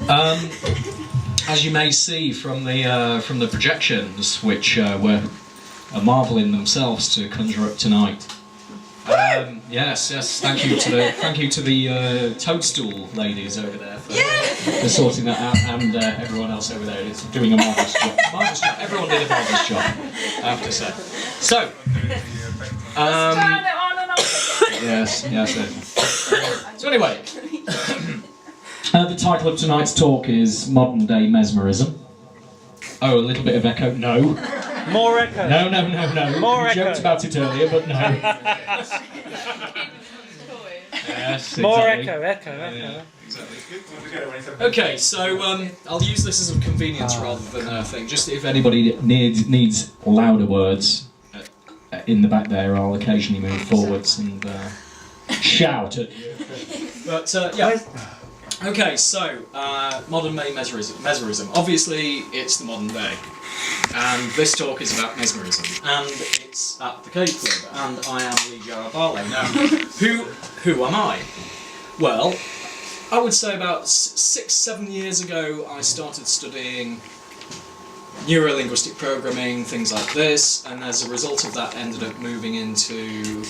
As you may see from the projections, which were a marvel in themselves to conjure up tonight. Yes, thank you to the toadstool ladies over there for sorting that out, and everyone else over there is doing a marvellous job. Marvellous job. Everyone did a marvellous job, I have to say. So, yes. So anyway, the title of tonight's talk is Modern Day Mesmerism. Oh, a little bit of echo. No. More echo. No. More echo. Joked about it earlier, but no. Yes, more exactly. echo. Yeah. Okay, so I'll use this as a convenience rather than a thing. Just if anybody needs louder words in the back there, I'll occasionally move forwards and shout at you. But yeah. Okay, so modern day mesmerism. Obviously, it's the modern day, and this talk is about mesmerism, and it's at the Cave Club, and I am Lee Jarabale. Now, who am I? Well, I would say about 6-7 years ago, I started studying neuro-linguistic programming, things like this, and as a result of that ended up moving into,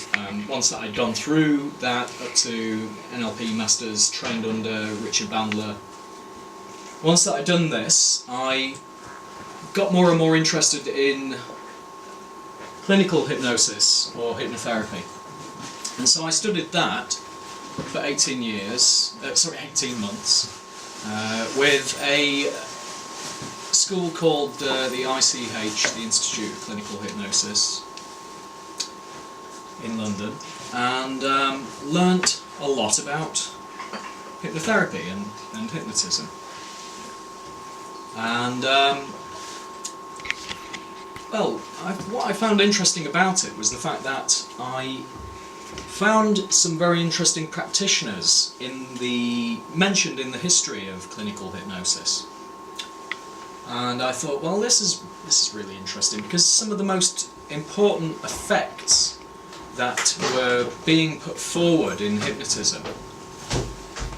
once that I'd gone through that, up to NLP Masters, trained under Richard Bandler. Once that I'd done this, I got more and more interested in clinical hypnosis or hypnotherapy. And so I studied that for 18 months, with a school called the ICH, the Institute of Clinical Hypnosis, in London, and learnt a lot about hypnotherapy and hypnotism. And well, what I found interesting about it was the fact that I found some very interesting practitioners mentioned in the history of clinical hypnosis. And I thought, well, this is really interesting, because some of the most important effects that were being put forward in hypnotism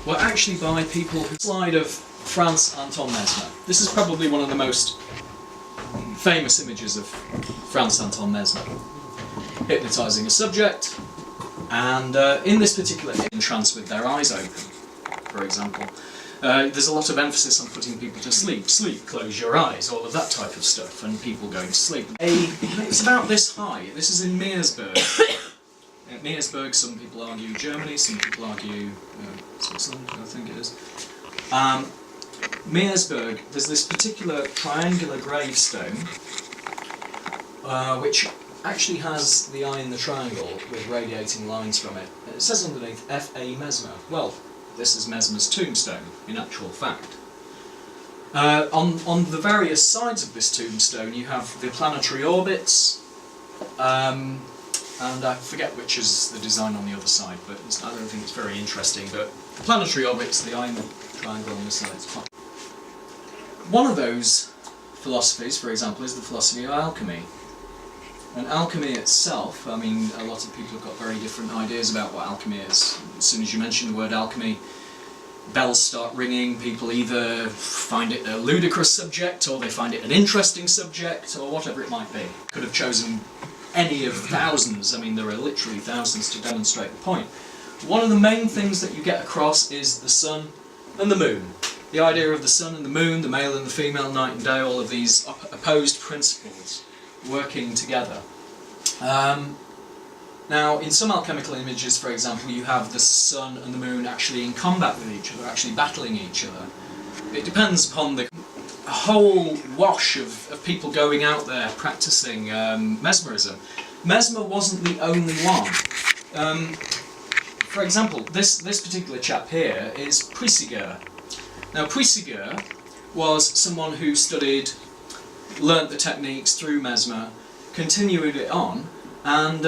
were actually by people who... Slide of Franz Anton Mesmer. This is probably one of the most famous images of Franz Anton Mesmer, hypnotising a subject, and in this particular trance with their eyes open, for example. There's a lot of emphasis on putting people to sleep. Sleep, close your eyes, all of that type of stuff, and people going to sleep. It's about this high. This is in Meersburg. Meersburg, some people argue Germany, some people argue Switzerland, I think it is. Meersburg, there's this particular triangular gravestone, which actually has the eye in the triangle with radiating lines from it. It says underneath F.A. Mesmer. Well, this is Mesmer's tombstone, in actual fact. On the various sides of this tombstone you have the planetary orbits, and I forget which is the design on the other side, but I don't think it's very interesting, but the planetary orbits, the eye in the triangle on this side, is fine. One of those philosophies, for example, is the philosophy of alchemy. And alchemy itself, I mean, a lot of people have got very different ideas about what alchemy is. As soon as you mention the word alchemy, bells start ringing. People either find it a ludicrous subject, or they find it an interesting subject, or whatever it might be. Could have chosen any of thousands. I mean, there are literally thousands to demonstrate the point. One of the main things that you get across is the sun and the moon. The idea of the sun and the moon, the male and the female, night and day, all of these opposed principles working together. Now, in some alchemical images, for example, you have the sun and the moon actually in combat with each other, actually battling each other. It depends upon the whole wash of people going out there practicing mesmerism. Mesmer wasn't the only one. For example, this particular chap here is Puisiger. Now, Puisiger was someone who learnt the techniques through Mesmer, continued it on, and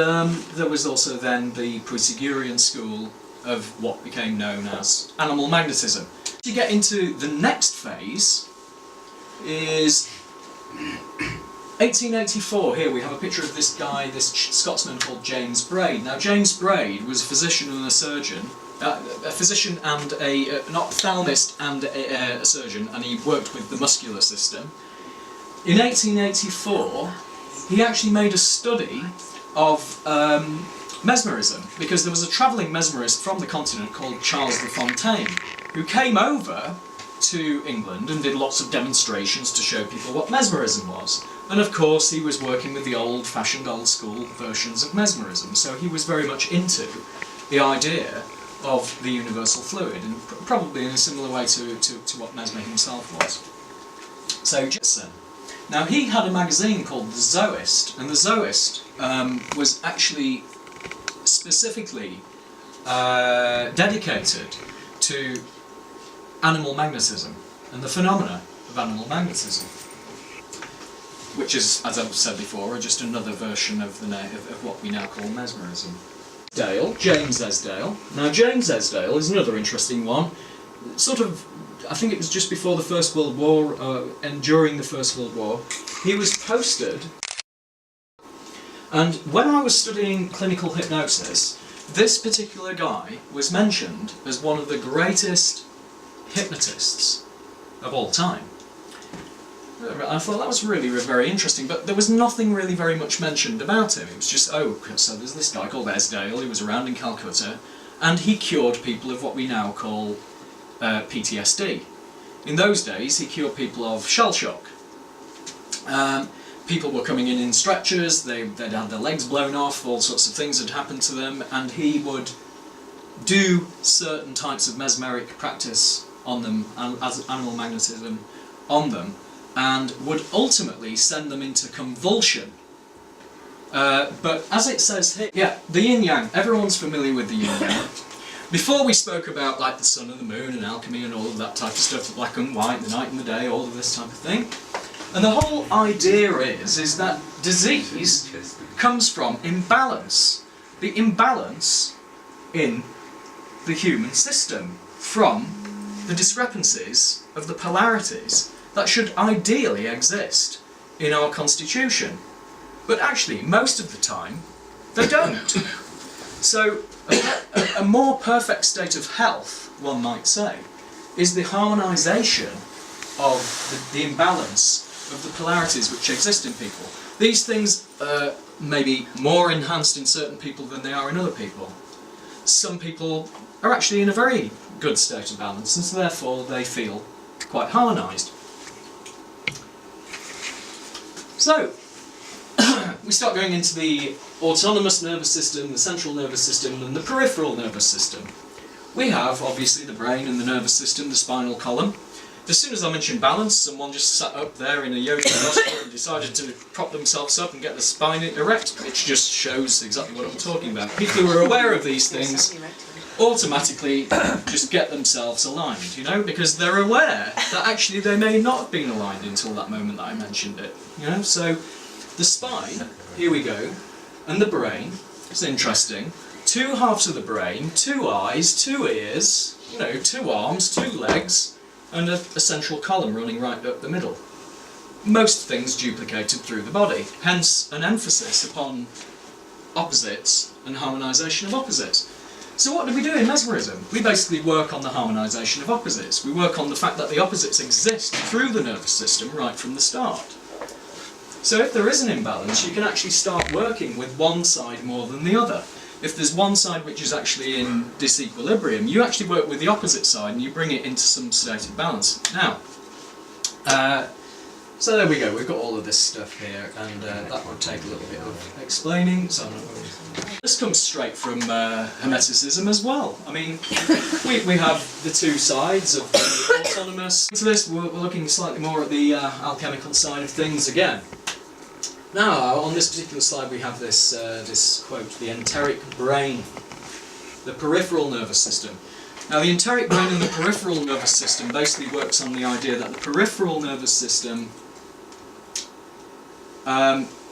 there was also then the Puisigerian school of what became known as animal magnetism. To get into the next phase is 1884. Here we have a picture of this guy, this Scotsman called James Braid. Now, James Braid was a physician and a surgeon a physician and an ophthalmist and a surgeon, and he worked with the muscular system. In 1884, he actually made a study of mesmerism, because there was a travelling mesmerist from the continent called Charles Le Fontaine, who came over to England and did lots of demonstrations to show people what mesmerism was. And of course he was working with the old-fashioned, old-school versions of mesmerism, so he was very much into the idea of the universal fluid, and probably in a similar way to what Mesmer himself was. So Jason. Now he had a magazine called The Zoist, and The Zoist was actually specifically dedicated to animal magnetism and the phenomena of animal magnetism, which is, as I've said before, just another version of what we now call mesmerism. James Esdale. Now James Esdale is another interesting one. Sort of, I think it was just before the First World War and during the First World War. He was posted, and when I was studying clinical hypnosis, this particular guy was mentioned as one of the greatest hypnotists of all time. I thought that was really very interesting, but there was nothing really very much mentioned about him. It was just, oh, so there's this guy called Esdale, he was around in Calcutta, and he cured people of what we now call PTSD. In those days, he cured people of shell shock. People were coming in stretchers, they'd had their legs blown off, all sorts of things had happened to them, and he would do certain types of mesmeric practice on them, as animal magnetism on them, and would ultimately send them into convulsion. But as it says here, yeah, the yin-yang, everyone's familiar with the yin-yang. Before we spoke about like the sun and the moon and alchemy and all of that type of stuff, the black and white, the night and the day, all of this type of thing. And the whole idea is that disease comes from imbalance. The imbalance in the human system from the discrepancies of the polarities that should ideally exist in our constitution. But actually, most of the time, they don't. So, a more perfect state of health, one might say, is the harmonisation of the imbalance of the polarities which exist in people. These things may be more enhanced in certain people than they are in other people. Some people are actually in a very good state of balance, and so therefore they feel quite harmonised. So, we start going into the autonomous nervous system, the central nervous system, and the peripheral nervous system. We have, obviously, the brain and the nervous system, the spinal column. As soon as I mentioned balance, someone just sat up there in a yoga posture and decided to prop themselves up and get the spine erect, which just shows exactly what I'm talking about. People who are aware of these things automatically just get themselves aligned, you know, because they're aware that actually they may not have been aligned until that moment that I mentioned it, you know. So the spine, here we go, and the brain, it's interesting. Two halves of the brain, two eyes, two ears, you know, two arms, two legs, and a central column running right up the middle. Most things duplicated through the body, hence an emphasis upon opposites and harmonisation of opposites. So what do we do in mesmerism? We basically work on the harmonisation of opposites. We work on the fact that the opposites exist through the nervous system right from the start. So if there is an imbalance, you can actually start working with one side more than the other. If there's one side which is actually in disequilibrium, you actually work with the opposite side and you bring it into some state of balance. Now, so there we go, we've got all of this stuff here, and that would take a little bit of explaining. So this comes straight from Hermeticism as well. I mean, we have the two sides of the autonomous. To this, we're looking slightly more at the alchemical side of things again. Now, on this particular slide we have this, this quote, the enteric brain, the peripheral nervous system. Now the enteric brain and the peripheral nervous system basically works on the idea that the peripheral nervous system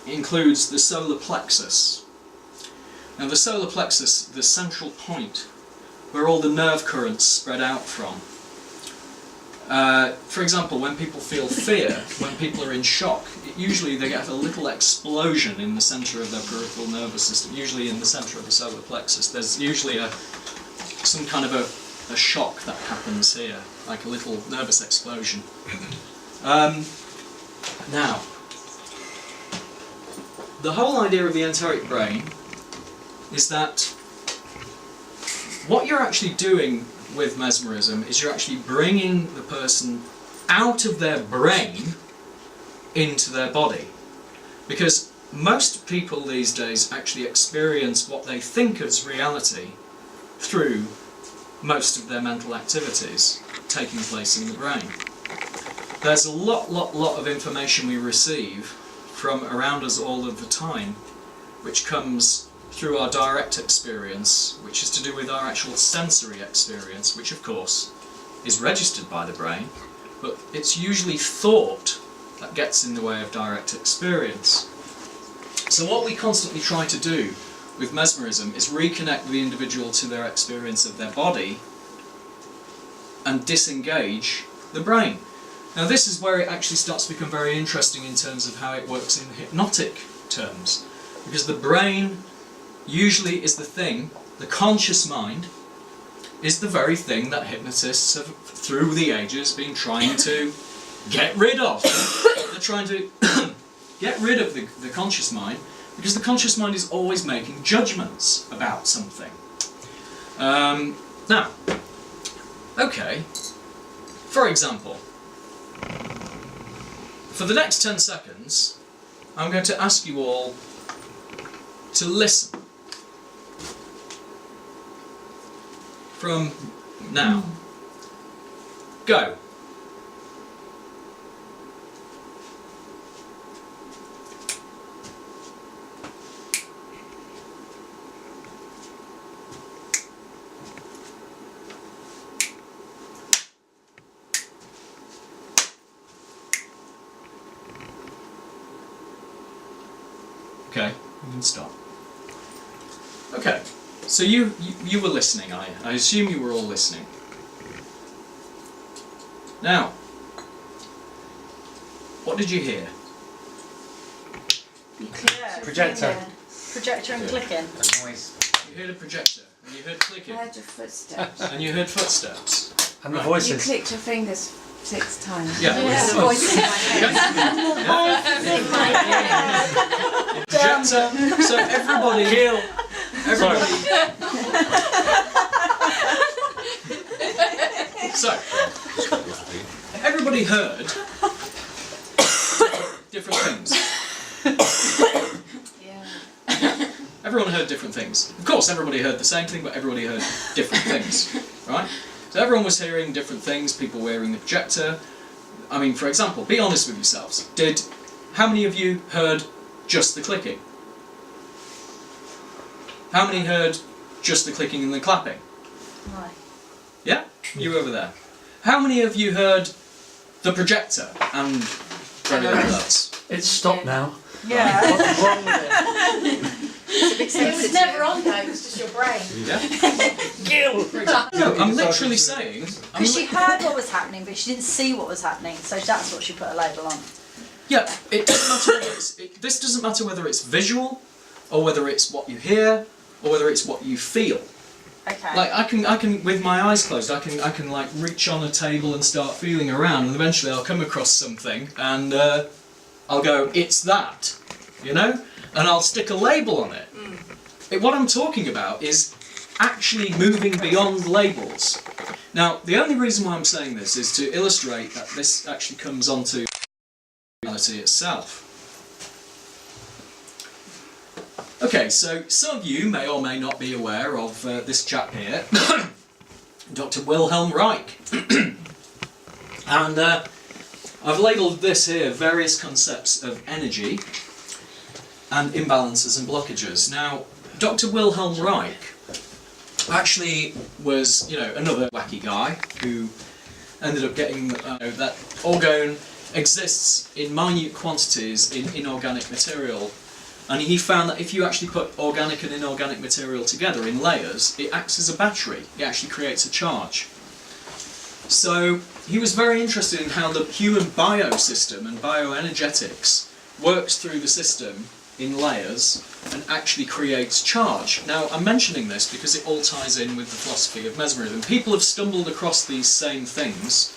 includes the solar plexus. Now the solar plexus, the central point where all the nerve currents spread out from. For example, when people feel fear, when people are in shock, usually they get a little explosion in the centre of their peripheral nervous system, usually in the centre of the solar plexus. There's usually a some kind of a shock that happens here, like a little nervous explosion. Now, the whole idea of the enteric brain is that what you're actually doing with mesmerism is you're actually bringing the person out of their brain into their body. Because most people these days actually experience what they think as reality through most of their mental activities taking place in the brain. There's a lot of information we receive from around us all of the time, which comes through our direct experience, which is to do with our actual sensory experience, which of course is registered by the brain, but it's usually thought that gets in the way of direct experience. So what we constantly try to do with mesmerism is reconnect the individual to their experience of their body and disengage the brain. Now this is where it actually starts to become very interesting in terms of how it works in hypnotic terms, because the brain usually is the thing, the conscious mind is the very thing that hypnotists have through the ages been trying to get rid of. They're trying to get rid of the conscious mind, because the conscious mind is always making judgments about something. Now, okay, for example, for the next 10 seconds, I'm going to ask you all to listen. From now. Go. Okay, you can stop. Okay, so you were listening, I assume you were all listening. Now, what did you hear? Projector. Yeah. Projector and clicking. A noise. You heard a projector, and you heard clicking, I heard your footsteps. and you heard footsteps. And the Right. You voices. clicked your fingers 6 times. Yeah. Yeah. The voice in my head. Projector. So everybody, everybody. So everybody heard different things. Yeah. Everyone heard different things. Of course, everybody heard the same thing, but everybody heard different things, right? So everyone was hearing different things. People were hearing the projector. I mean, for example, be honest with yourselves. How many of you heard just the clicking? How many heard just the clicking and the clapping? Right. Yeah? You over there. How many of you heard the projector and very little else? It's stopped now. Yeah. What's wrong with it? It was never on though, it was just your brain. Yeah? No, I'm literally saying... Because she heard what was happening, but she didn't see what was happening, so that's what she put a label on. Yeah, it doesn't matter whether this doesn't matter whether it's visual, or whether it's what you hear, or whether it's what you feel. Okay. Like I can with my eyes closed, I can like reach on a table and start feeling around, and eventually I'll come across something, and I'll go, it's that, you know, and I'll stick a label on it. What I'm talking about is actually moving beyond labels. Now, the only reason why I'm saying this is to illustrate that this actually comes onto reality itself. Okay, so some of you may or may not be aware of this chap here, Dr. Wilhelm Reich. And I've labelled this here various concepts of energy and imbalances and blockages. Now, Dr. Wilhelm Reich actually was, you know, another wacky guy who ended up getting that orgone exists in minute quantities in inorganic material, and he found that if you actually put organic and inorganic material together in layers, it acts as a battery. It actually creates a charge. So he was very interested in how the human biosystem and bioenergetics works through the system in layers and actually creates charge. Now, I'm mentioning this because it all ties in with the philosophy of mesmerism. People have stumbled across these same things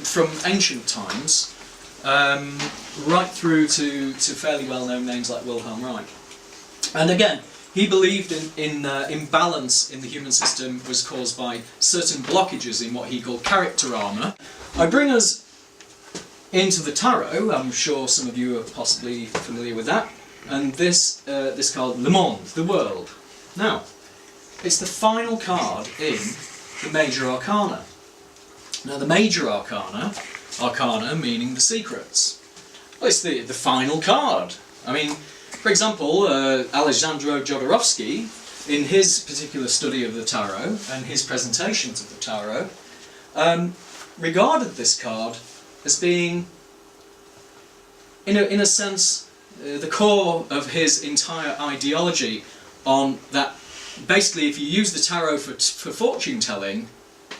from ancient times, right through to fairly well-known names like Wilhelm Reich. And again, he believed in imbalance in the human system was caused by certain blockages in what he called character armour. I bring us into the tarot. I'm sure some of you are possibly familiar with that. And this card, Le Monde, the world. Now, it's the final card in the major arcana. Now, the major arcana meaning the secrets. Well, it's the final card. I mean, for example, Alejandro Jodorowsky, in his particular study of the tarot and his presentations of the tarot, regarded this card as being, in a sense, the core of his entire ideology on that. Basically, if you use the tarot for fortune telling,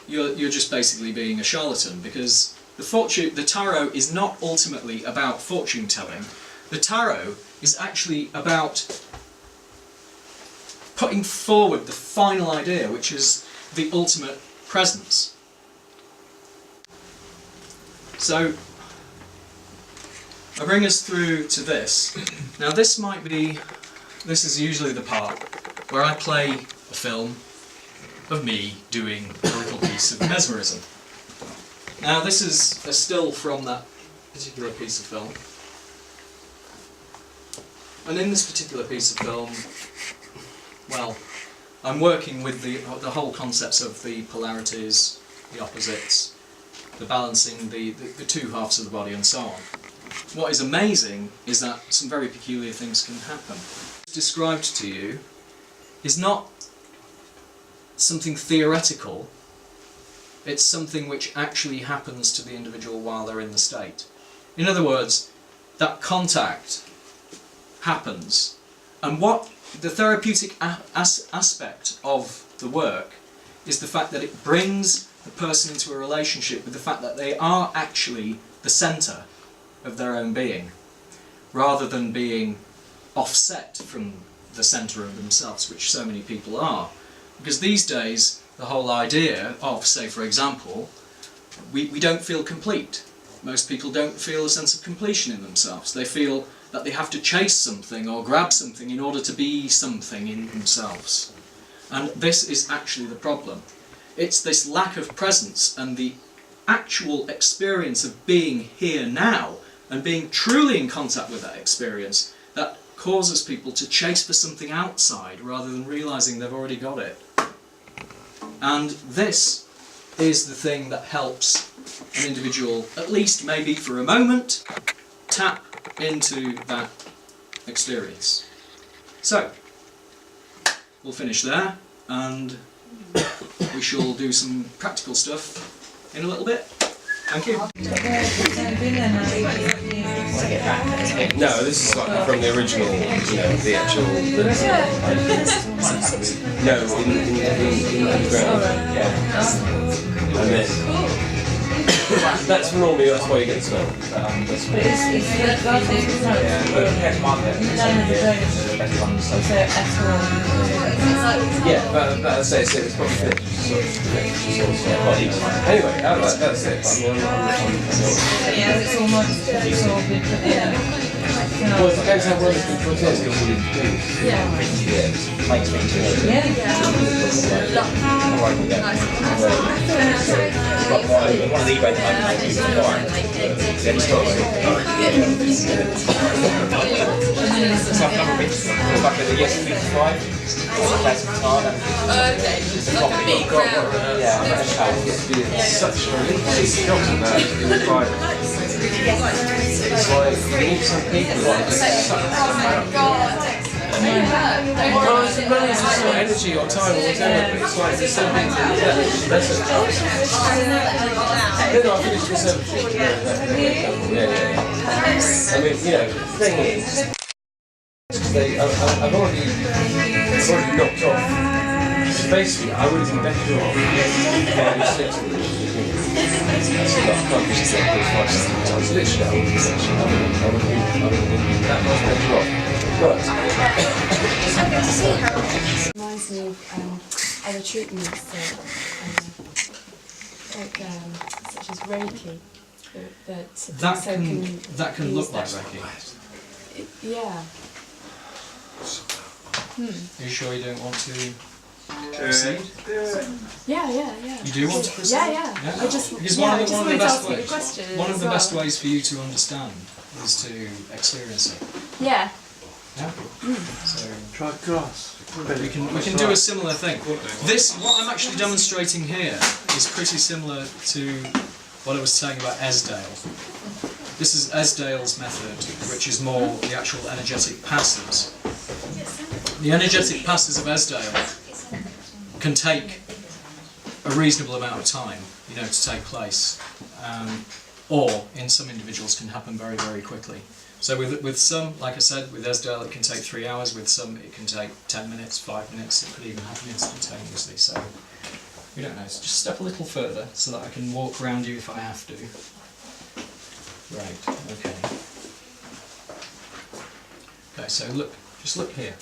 you're just basically being a charlatan, because the tarot is not ultimately about fortune telling. The tarot is actually about putting forward the final idea, which is the ultimate presence. So I bring us through to this. Now this is usually the part where I play a film of me doing a little piece of mesmerism. Now this is a still from that particular piece of film. And in this particular piece of film, well, I'm working with the whole concepts of the polarities, the opposites, the balancing the two halves of the body and so on. What is amazing is that some very peculiar things can happen. What's described to you is not something theoretical, it's something which actually happens to the individual while they're in the state. In other words, that contact happens, and what the therapeutic aspect of the work is the fact that it brings the person into a relationship with the fact that they are actually the centre of their own being, rather than being offset from the centre of themselves, which so many people are. Because these days, the whole idea of, say for example, we don't feel complete. Most people don't feel a sense of completion in themselves. They feel that they have to chase something or grab something in order to be something in themselves. And this is actually the problem. It's this lack of presence and the actual experience of being here now and being truly in contact with that experience that causes people to chase for something outside rather than realising they've already got it. And this is the thing that helps an individual, at least maybe for a moment, tap into that experience. So, we'll finish there, and we shall do some practical stuff in a little bit. Thank you. No, this is like from the original, the actual... No, in the ground. Yeah. And then... That's normally, that's why you get the smell. Yeah, but I say it's probably finished. Anyway, that's it. Well, it depends how well it's been put in. Makes me too. One of the eBay I used to buy. Then stocks. It's like another bit. Back at the Yes55. Classic car. It's such a relief. It's not so bad. It's like you need some people like this. It's just not energy or time or whatever, but it's like there's something that's it. Then I finished conservatory. I mean, the thing is, I've already knocked off. Basically, I would have been better off Actually, I can't just say this much. It's literally a whole section. I wouldn't be that much better off. Right. Reminds me of other treatments such as Reiki. That can look like Reiki. Yeah. Are you sure you don't want to proceed? Yeah. You do want to proceed? Yeah. I just Because wanted one of to the best ask you a ways. question. One of as the well. best ways for you to understand is to experience it. Yeah. Yeah. So Try grass. we can do a similar thing. What I'm actually demonstrating here is pretty similar to what I was saying about Esdale. This is Esdale's method, which is more the actual energetic passes. The energetic passes of Esdale can take a reasonable amount of time, to take place, or in some individuals can happen very, very quickly. So with some, like I said, with Esdale it can take 3 hours. With some it can take 10 minutes, 5 minutes. It could even happen instantaneously. So we don't know. So just step a little further so that I can walk around you if I have to. Right. Okay. Okay. So just look here.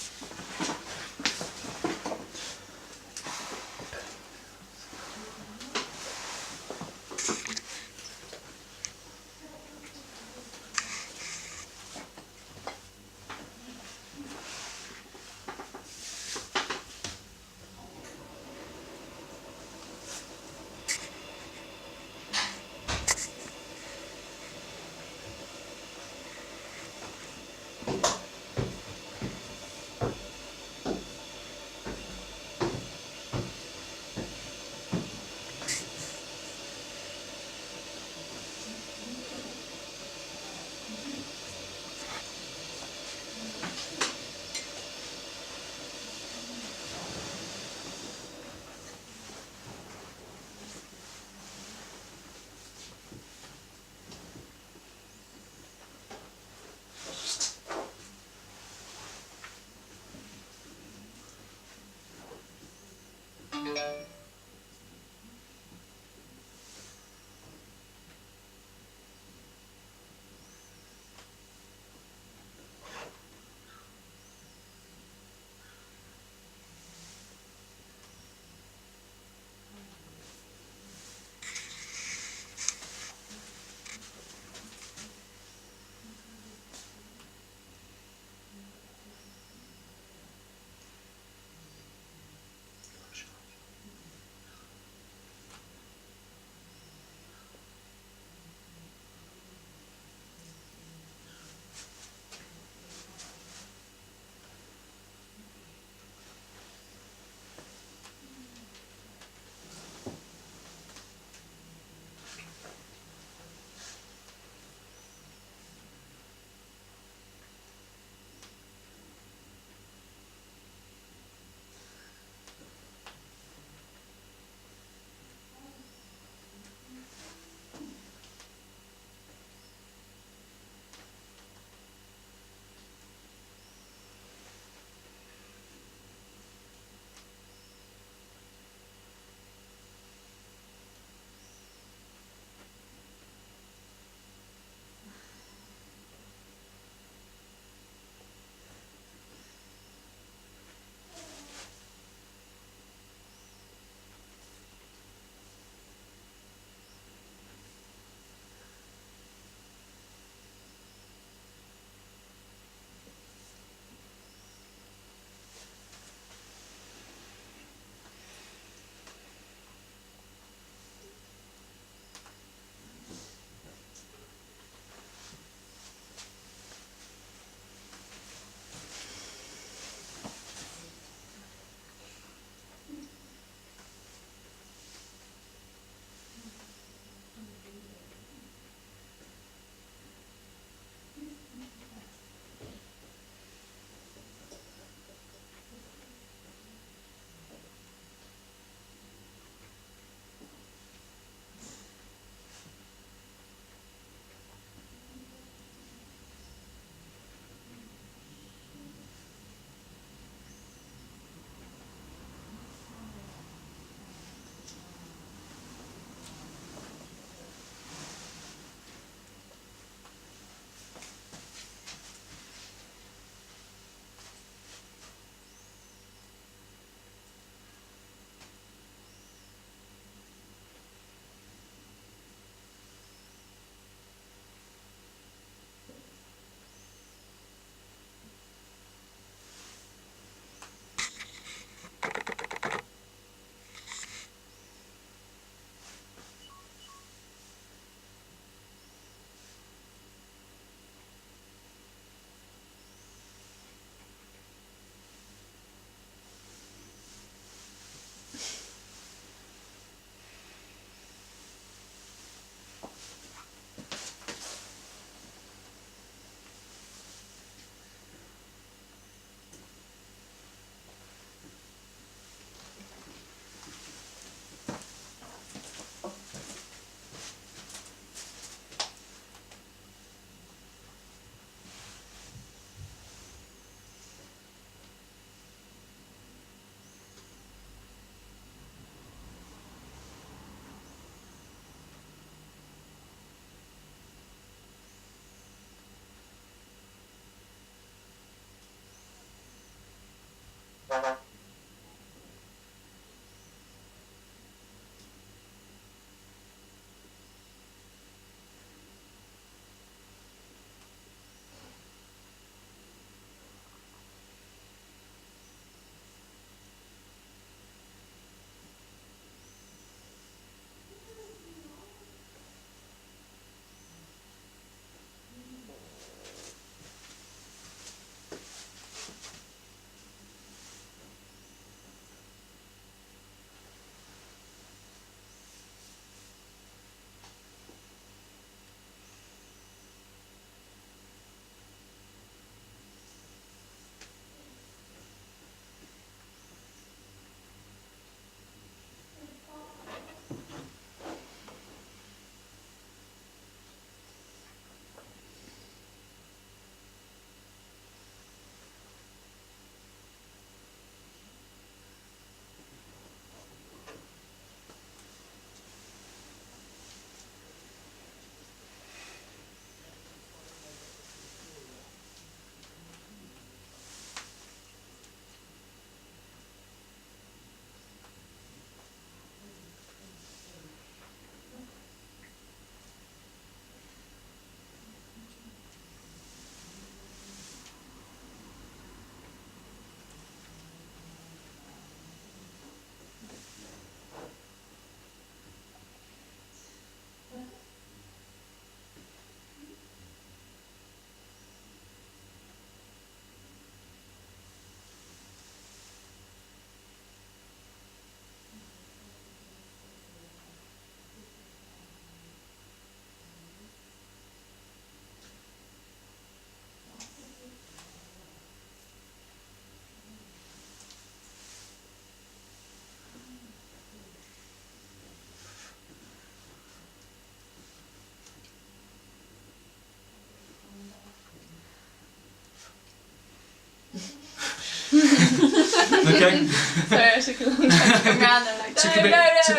Okay. Sorry, I took a long time to come round. I'm like, Took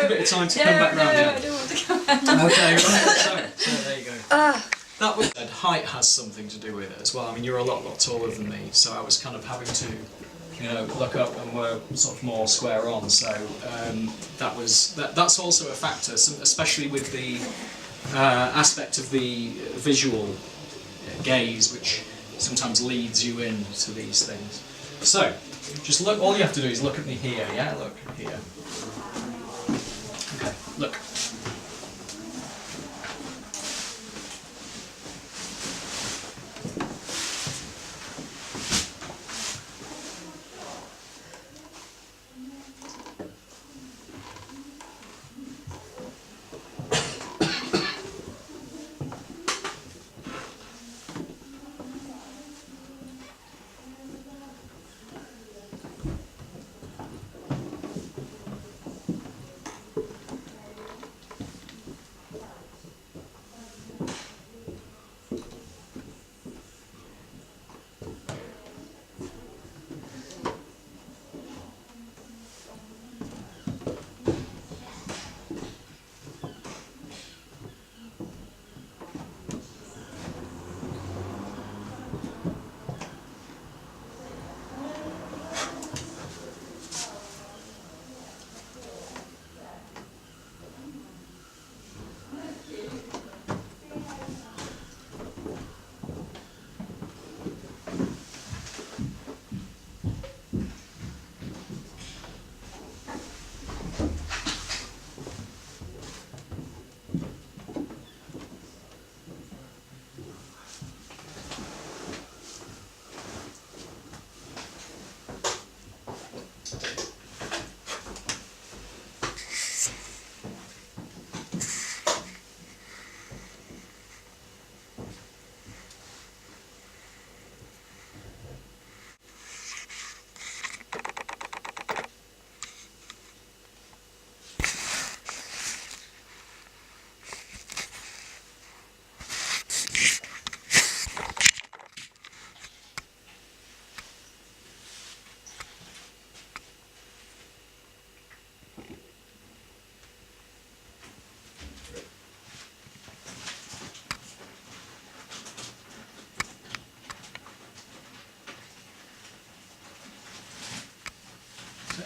a bit of time to come back round. No, Yeah. I don't want to come round. Okay, right. So there you go. That was said. Height has something to do with it as well. I mean, you're a lot taller than me, so I was kind of having to, you know, look up, and we're sort of more square on. So that's also a factor, especially with the aspect of the visual gaze, which sometimes leads you into these things. So, just look. All you have to do is look at me here. Yeah, look here. Okay, look.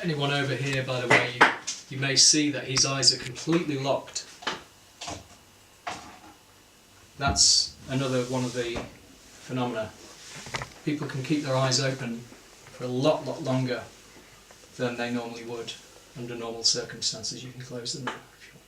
anyone over here, by the way, you may see that his eyes are completely locked. That's another one of the phenomena. People can keep their eyes open for a lot longer than they normally would under normal circumstances. You can close them now if you want.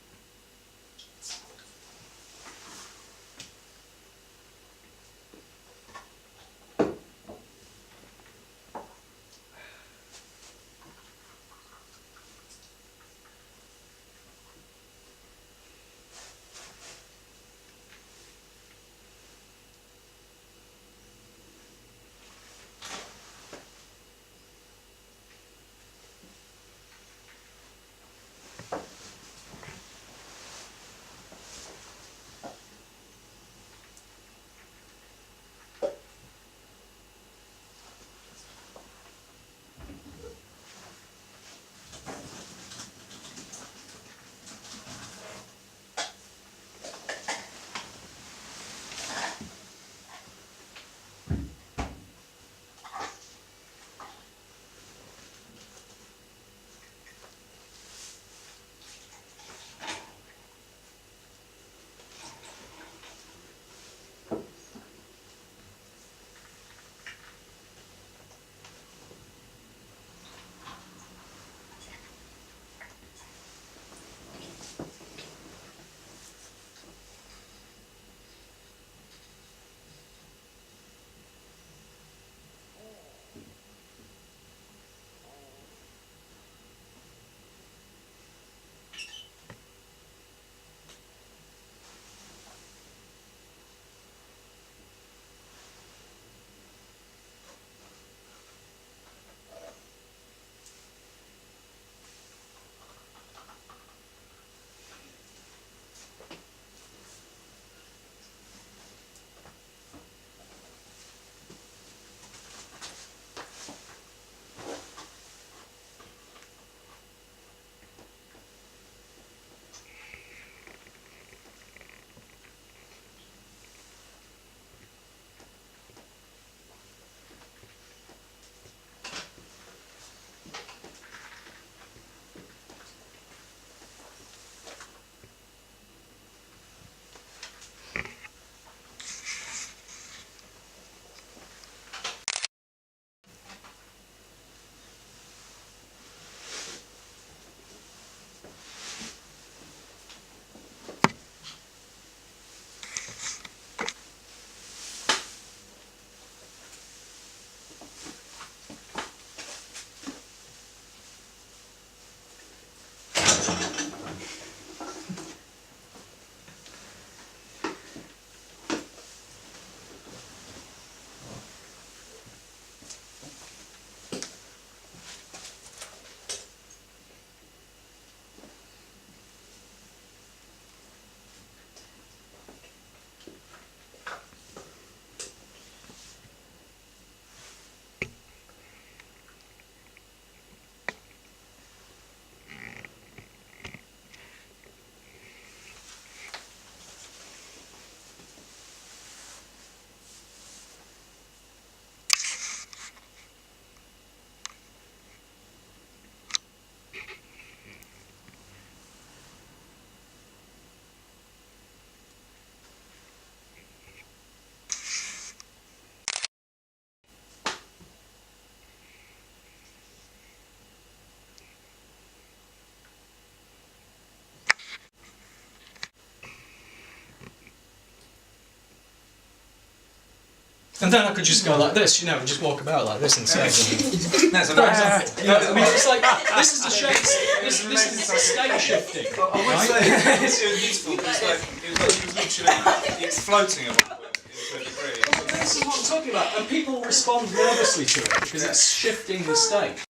And then I could just go like this, and just walk about like this and say. That's For example, I mean, it's like this is a shape. This is state shifting. I would say it was beautiful because it was literally floating a little bit to a degree. This is what I'm talking about, and people respond nervously to it because it's shifting the state.